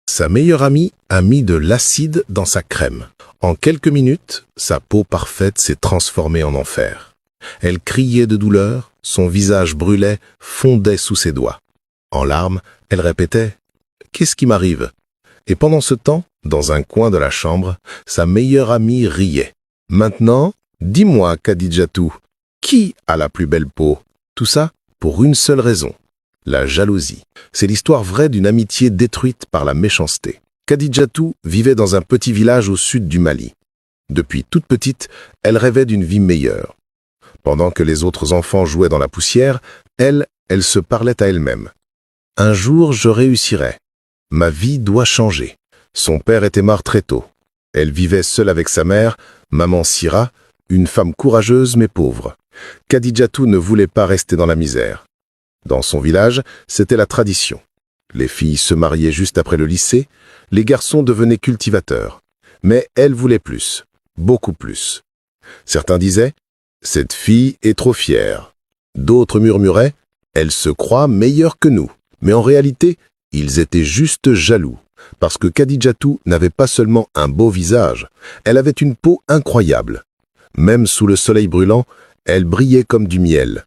Sa meilleure amie a mis de l'acide dans sa crème. En quelques minutes, sa peau parfaite s'est transformée en enfer. Elle criait de douleur, son visage brûlait, fondait sous ses doigts. En larmes, elle répétait « Qu'est-ce qui m'arrive ?» Et pendant ce temps, dans un coin de la chambre, sa meilleure amie riait. « Maintenant, dis-moi, Khadijatou, qui a la plus belle peau ?» Tout ça pour une seule raison, la jalousie. C'est l'histoire vraie d'une amitié détruite par la méchanceté. Khadijatou vivait dans un petit village au sud du Mali. Depuis toute petite, elle rêvait d'une vie meilleure. Pendant que les autres enfants jouaient dans la poussière, elle se parlait à elle-même. « Un jour, je réussirai. Ma vie doit changer. » Son père était mort très tôt. Elle vivait seule avec sa mère, maman Sira, une femme courageuse mais pauvre. Khadijatou ne voulait pas rester dans la misère. Dans son village, c'était la tradition. Les filles se mariaient juste après le lycée, les garçons devenaient cultivateurs. Mais elle voulait plus, beaucoup plus. Certains disaient « Cette fille est trop fière ». D'autres murmuraient « Elle se croit meilleure que nous ». Mais en réalité, ils étaient juste jaloux, parce que Khadijatou n'avait pas seulement un beau visage, elle avait une peau incroyable. Même sous le soleil brûlant, elle brillait comme du miel.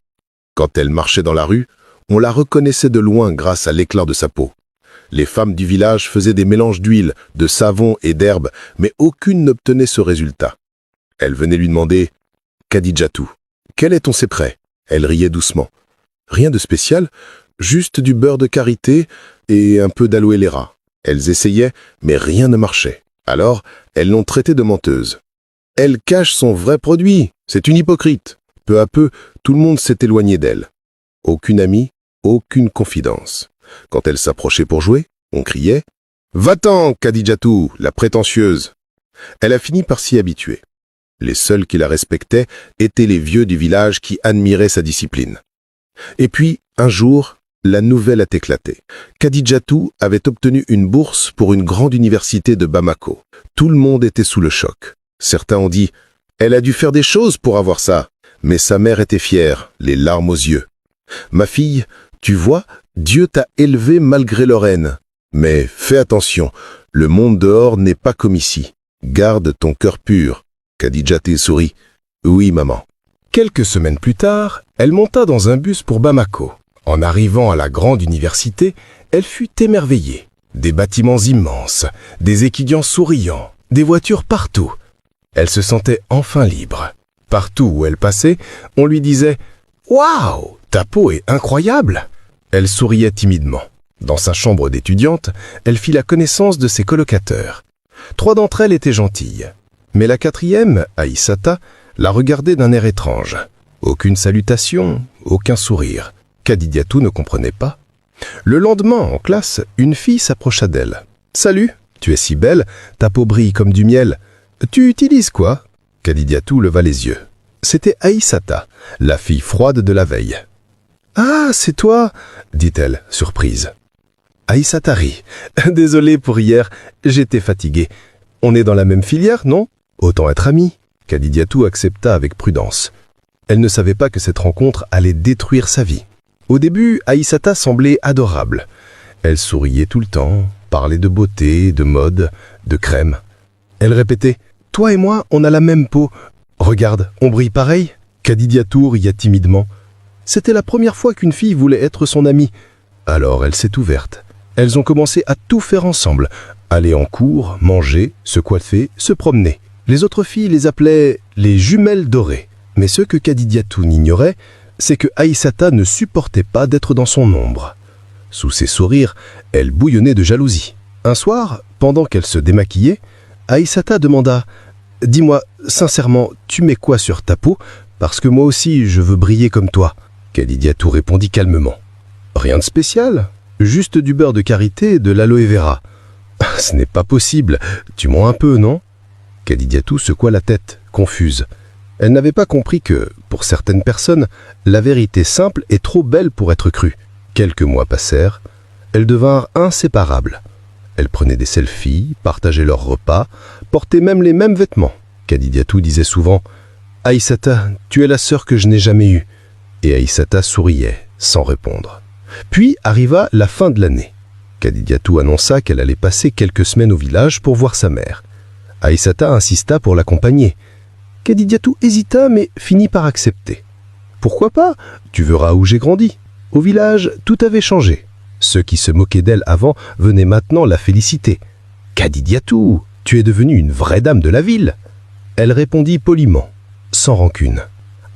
Quand elle marchait dans la rue, on la reconnaissait de loin grâce à l'éclat de sa peau. Les femmes du village faisaient des mélanges d'huile, de savon et d'herbes, mais aucune n'obtenait ce résultat. Elle venait lui demander « Khadijatou, quel est ton secret ?» Elle riait doucement. « Rien de spécial, juste du beurre de karité et un peu d'aloe vera. » Elles essayaient, mais rien ne marchait. Alors, elles l'ont traitée de menteuse. « Elle cache son vrai produit, c'est une hypocrite. » Peu à peu, tout le monde s'est éloigné d'elle. Aucune amie, aucune confidence. Quand elle s'approchait pour jouer, on criait « Va-t'en, Khadijatou, la prétentieuse !» Elle a fini par s'y habituer. Les seuls qui la respectaient étaient les vieux du village qui admiraient sa discipline. Et puis, un jour, la nouvelle a éclaté. Khadijatou avait obtenu une bourse pour une grande université de Bamako. Tout le monde était sous le choc. Certains ont dit « Elle a dû faire des choses pour avoir ça !» Mais sa mère était fière, les larmes aux yeux. « Ma fille, tu vois, Dieu t'a élevée malgré leur haine. Mais fais attention, le monde dehors n'est pas comme ici. Garde ton cœur pur. » Khadijatou sourit. « Oui, maman. » Quelques semaines plus tard, elle monta dans un bus pour Bamako. En arrivant à la grande université, elle fut émerveillée. Des bâtiments immenses, des étudiants souriants, des voitures partout. Elle se sentait enfin libre. Partout où elle passait, on lui disait « Waouh, ta peau est incroyable !» Elle souriait timidement. Dans sa chambre d'étudiante, elle fit la connaissance de ses colocataires. 3 d'entre elles étaient gentilles. Mais la 4e, Aïssata, la regardait d'un air étrange. Aucune salutation, aucun sourire. Khadijatou ne comprenait pas. Le lendemain, en classe, une fille s'approcha d'elle. « Salut, tu es si belle, ta peau brille comme du miel. Tu utilises quoi ?» Khadijatou leva les yeux. C'était Aïssata, la fille froide de la veille. « Ah, c'est toi !» dit-elle, surprise. Aïssata rit. « Désolé pour hier, j'étais fatiguée. On est dans la même filière, non ? Autant être amis. » Khadijatou accepta avec prudence. Elle ne savait pas que cette rencontre allait détruire sa vie. Au début, Aïssata semblait adorable. Elle souriait tout le temps, parlait de beauté, de mode, de crème. Elle répétait « Toi et moi, on a la même peau. Regarde, on brille pareil ?» Khadijatou riait timidement. C'était la première fois qu'une fille voulait être son amie. Alors elle s'est ouverte. Elles ont commencé à tout faire ensemble. Aller en cours, manger, se coiffer, se promener. Les autres filles les appelaient les jumelles dorées. Mais ce que Khadijatou ignorait, c'est que Aïssata ne supportait pas d'être dans son ombre. Sous ses sourires, elle bouillonnait de jalousie. Un soir, pendant qu'elle se démaquillait, Aïssata demanda « Dis-moi, sincèrement, tu mets quoi sur ta peau? Parce que moi aussi, je veux briller comme toi. » Khadijatou répondit calmement « Rien de spécial, juste du beurre de karité et de l'aloe vera. »« Ce n'est pas possible, tu mens un peu, non ?» Khadijatou secoua la tête, confuse. Elle n'avait pas compris que, pour certaines personnes, la vérité simple est trop belle pour être crue. Quelques mois passèrent, elles devinrent inséparables. Elles prenaient des selfies, partageaient leurs repas, portaient même les mêmes vêtements. Khadijatou disait souvent « Aïssata, tu es la sœur que je n'ai jamais eue. » Et Aïssata souriait, sans répondre. Puis arriva la fin de l'année. Kadidiatou annonça qu'elle allait passer quelques semaines au village pour voir sa mère. Aïssata insista pour l'accompagner. Kadidiatou hésita mais finit par accepter. « Pourquoi pas? Tu verras où j'ai grandi. » Au village, tout avait changé. Ceux qui se moquaient d'elle avant venaient maintenant la féliciter. « Kadidiatou, tu es devenue une vraie dame de la ville !» Elle répondit poliment, sans rancune.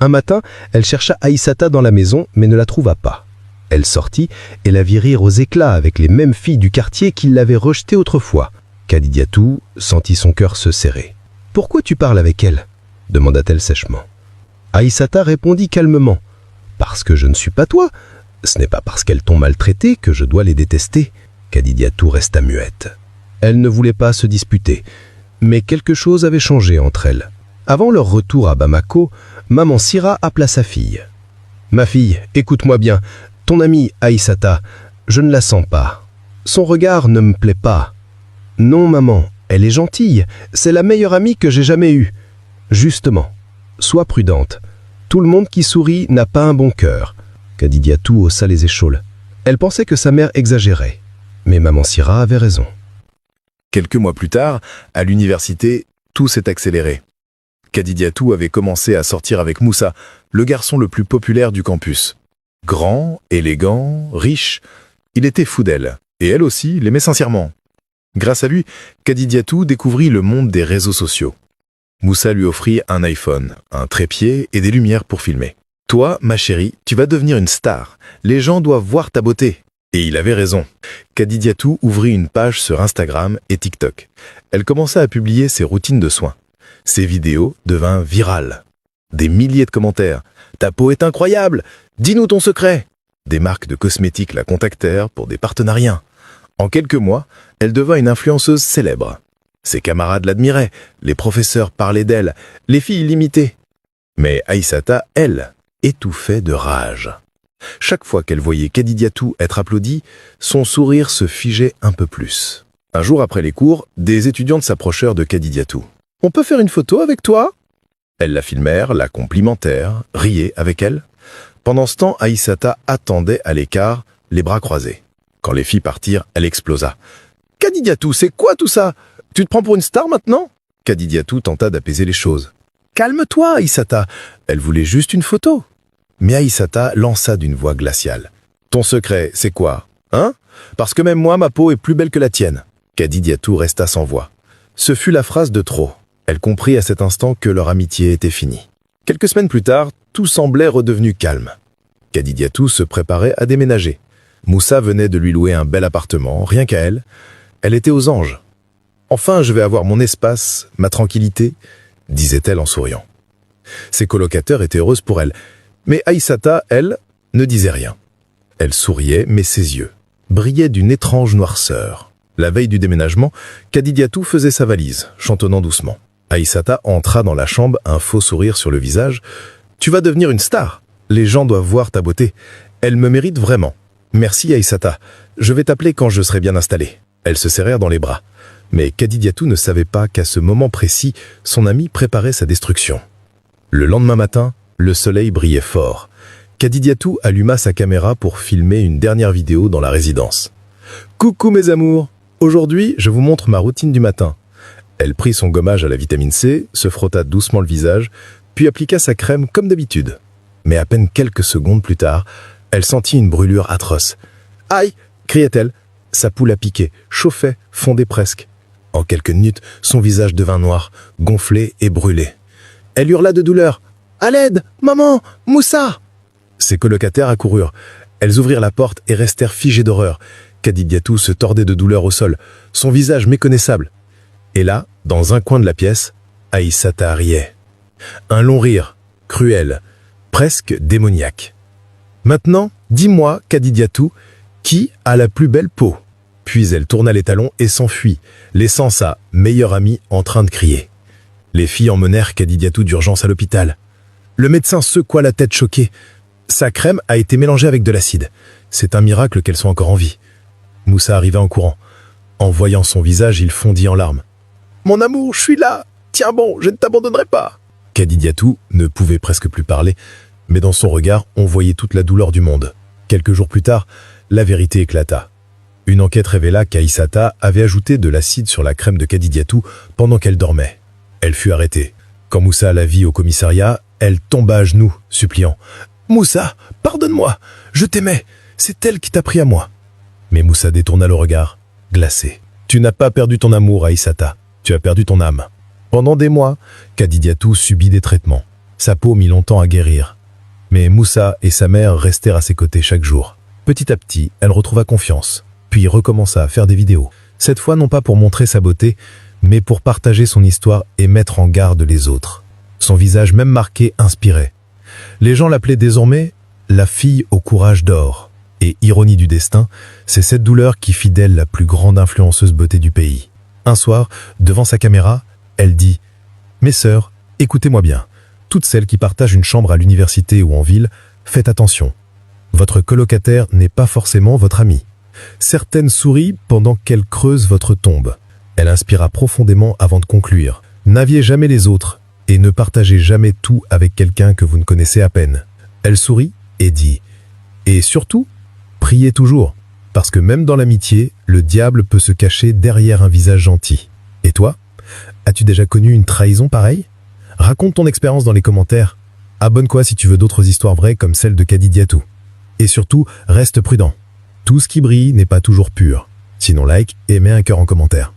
Un matin, elle chercha Aïssata dans la maison mais ne la trouva pas. Elle sortit et la vit rire aux éclats avec les mêmes filles du quartier qui l'avaient rejetée autrefois. Kadidiatou sentit son cœur se serrer. « Pourquoi tu parles avec elle ?» demanda-t-elle sèchement. Aïssata répondit calmement. « Parce que je ne suis pas toi. Ce n'est pas parce qu'elles t'ont maltraité que je dois les détester. » Kadidiatou resta muette. Elle ne voulait pas se disputer, mais quelque chose avait changé entre elles. Avant leur retour à Bamako, maman Sira appela sa fille. « Ma fille, écoute-moi bien. Ton amie Aïssata, je ne la sens pas. Son regard ne me plaît pas. Non, maman, elle est gentille. C'est la meilleure amie que j'ai jamais eue. Justement, sois prudente. Tout le monde qui sourit n'a pas un bon cœur. » Kadidiatou haussa les épaules. Elle pensait que sa mère exagérait. Mais maman Sira avait raison. Quelques mois plus tard, à l'université, tout s'est accéléré. Kadidiatou avait commencé à sortir avec Moussa, le garçon le plus populaire du campus. Grand, élégant, riche, il était fou d'elle, et elle aussi l'aimait sincèrement. Grâce à lui, Kadidiatou découvrit le monde des réseaux sociaux. Moussa lui offrit un iPhone, un trépied et des lumières pour filmer. « Toi, ma chérie, tu vas devenir une star. Les gens doivent voir ta beauté. » Et il avait raison. Kadidiatou ouvrit une page sur Instagram et TikTok. Elle commença à publier ses routines de soins. Ses vidéos devinrent virales. Des milliers de commentaires. « Ta peau est incroyable! Dis-nous ton secret !» Des marques de cosmétiques la contactèrent pour des partenariats. En quelques mois, elle devint une influenceuse célèbre. Ses camarades l'admiraient, les professeurs parlaient d'elle, les filles l'imitaient. Mais Aïssata, elle, étouffait de rage. Chaque fois qu'elle voyait Kadidiatou être applaudie, son sourire se figeait un peu plus. Un jour après les cours, des étudiantes s'approchèrent de Kadidiatou. « On peut faire une photo avec toi ?» Elles la filmèrent, la complimentèrent, riaient avec elle. Pendant ce temps, Aïssata attendait à l'écart, les bras croisés. Quand les filles partirent, elle explosa. « Kadidiatou, c'est quoi tout ça? Tu te prends pour une star maintenant ?» Kadidiatou tenta d'apaiser les choses. « Calme-toi, Aïssata. Elle voulait juste une photo. » Mais Aïssata lança d'une voix glaciale. « Ton secret, c'est quoi? Hein? Parce que même moi, ma peau est plus belle que la tienne. » Kadidiatou resta sans voix. Ce fut la phrase de trop. Elle comprit à cet instant que leur amitié était finie. Quelques semaines plus tard, tout semblait redevenu calme. Kadidiatou se préparait à déménager. Moussa venait de lui louer un bel appartement, rien qu'à elle. Elle était aux anges. « Enfin, je vais avoir mon espace, ma tranquillité, » disait-elle en souriant. Ses colocataires étaient heureuses pour elle. Mais Aïssata, elle, ne disait rien. Elle souriait, mais ses yeux brillaient d'une étrange noirceur. La veille du déménagement, Kadidiatou faisait sa valise, chantonnant doucement. Aïssata entra dans la chambre, un faux sourire sur le visage. « Tu vas devenir une star. Les gens doivent voir ta beauté. Elle me mérite vraiment. Merci Aïssata. Je vais t'appeler quand je serai bien installée. » Elles se serrèrent dans les bras. Mais Kadidiatou ne savait pas qu'à ce moment précis, son ami préparait sa destruction. Le lendemain matin, le soleil brillait fort. Kadidiatou alluma sa caméra pour filmer une dernière vidéo dans la résidence. « Coucou mes amours! Aujourd'hui, je vous montre ma routine du matin. » Elle prit son gommage à la vitamine C, se frotta doucement le visage, puis appliqua sa crème comme d'habitude. Mais à peine quelques secondes plus tard, elle sentit une brûlure atroce. « Aïe !» criait-elle. Sa poule à piquer, chauffait, fondait presque. En quelques minutes, son visage devint noir, gonflé et brûlé. Elle hurla de douleur. « À l'aide! Maman! Moussa !» Ses colocataires accoururent. Elles ouvrirent la porte et restèrent figées d'horreur. Kadidiatou se tordait de douleur au sol, son visage méconnaissable. Et là, dans un coin de la pièce, Aïssata riait. Un long rire, cruel, presque démoniaque. « Maintenant, dis-moi, Kadidiatou, qui a la plus belle peau ?» Puis elle tourna les talons et s'enfuit, laissant sa meilleure amie en train de crier. Les filles emmenèrent Kadidiatou d'urgence à l'hôpital. Le médecin secoua la tête choqué. Sa crème a été mélangée avec de l'acide. C'est un miracle qu'elle soit encore en vie. Moussa arriva en courant. En voyant son visage, il fondit en larmes. « Mon amour, je suis là! Tiens bon, je ne t'abandonnerai pas !» Kadidiatou ne pouvait presque plus parler, mais dans son regard, on voyait toute la douleur du monde. Quelques jours plus tard, la vérité éclata. Une enquête révéla qu'Aïssata avait ajouté de l'acide sur la crème de Kadidiatou pendant qu'elle dormait. Elle fut arrêtée. Quand Moussa la vit au commissariat, elle tomba à genoux, suppliant « Moussa, pardonne-moi, je t'aimais, c'est elle qui t'a pris à moi. » Mais Moussa détourna le regard, glacé. « Tu n'as pas perdu ton amour, Aïssata, tu as perdu ton âme. » Pendant des mois, Kadidiatou subit des traitements. Sa peau mit longtemps à guérir. Mais Moussa et sa mère restèrent à ses côtés chaque jour. Petit à petit, elle retrouva confiance, puis recommença à faire des vidéos. Cette fois non pas pour montrer sa beauté, mais pour partager son histoire et mettre en garde les autres. Son visage même marqué inspirait. Les gens l'appelaient désormais « la fille au courage d'or ». Et ironie du destin, c'est cette douleur qui fit d'elle la plus grande influenceuse beauté du pays. Un soir, devant sa caméra, elle dit « Mes sœurs, écoutez-moi bien. Toutes celles qui partagent une chambre à l'université ou en ville, faites attention. Votre colocataire n'est pas forcément votre ami. Certaines sourient pendant qu'elles creusent votre tombe. » Elle inspira profondément avant de conclure. « N'aviez jamais les autres et ne partagez jamais tout avec quelqu'un que vous ne connaissez à peine. » Elle sourit et dit « Et surtout, priez toujours, parce que même dans l'amitié, le diable peut se cacher derrière un visage gentil. Et toi, as-tu déjà connu une trahison pareille ? Raconte ton expérience dans les commentaires. Abonne-toi si tu veux d'autres histoires vraies comme celle de Kadidiatou. Et surtout, reste prudent. Tout ce qui brille n'est pas toujours pur. Sinon like et mets un cœur en commentaire.